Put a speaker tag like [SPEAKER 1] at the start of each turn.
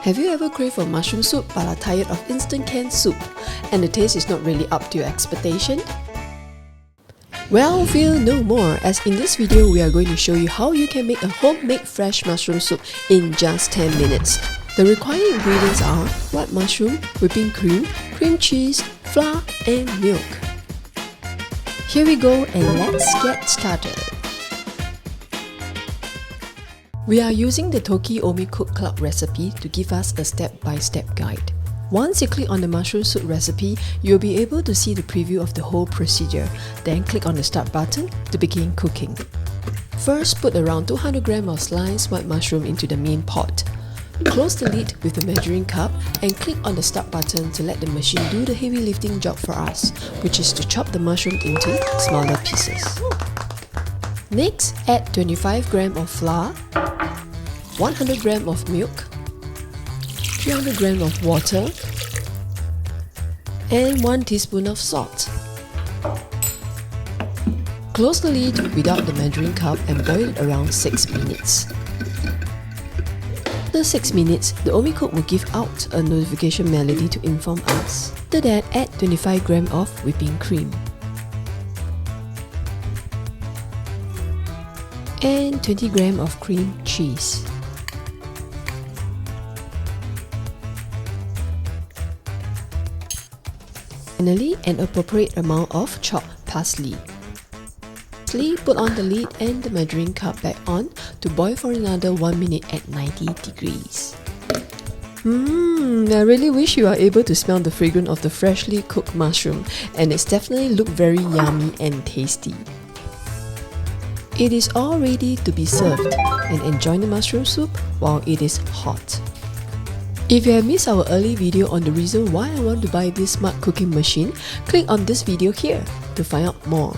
[SPEAKER 1] Have you ever craved for mushroom soup but are tired of instant canned soup and the taste is not really up to your expectation? Well, fear no more, as in this video we are going to show you how you can make a homemade fresh mushroom soup in just 10 minutes. The required ingredients are white mushroom, whipping cream, cream cheese, flour and milk. Here we go and let's get started. We are using the Tokit Omni Cook Recipe to give us a step-by-step guide. Once you click on the mushroom soup recipe, you'll be able to see the preview of the whole procedure. Then click on the start button to begin cooking. First, put around 200 grams of sliced white mushroom into the main pot. Close the lid with the measuring cup and click on the start button to let the machine do the heavy lifting job for us, which is to chop the mushroom into smaller pieces. Next, add 25 grams of flour, 100 grams of milk, 300 grams of water, and 1 teaspoon of salt. Close the lid without the measuring cup and boil it around 6 minutes. After 6 minutes, the Omni Cook will give out a notification melody to inform us. After that, add 25 grams of whipping cream and 20 grams of cream cheese. Finally, an appropriate amount of chopped parsley. Lastly, put on the lid and the measuring cup back on to boil for another 1 minute at 90 degrees. I really wish you are able to smell the fragrance of the freshly cooked mushroom, and it's definitely look very yummy and tasty. It is all ready to be served, and enjoy the mushroom soup while it is hot. If you have missed our early video on the reason why I want to buy this smart cooking machine, click on this video here to find out more.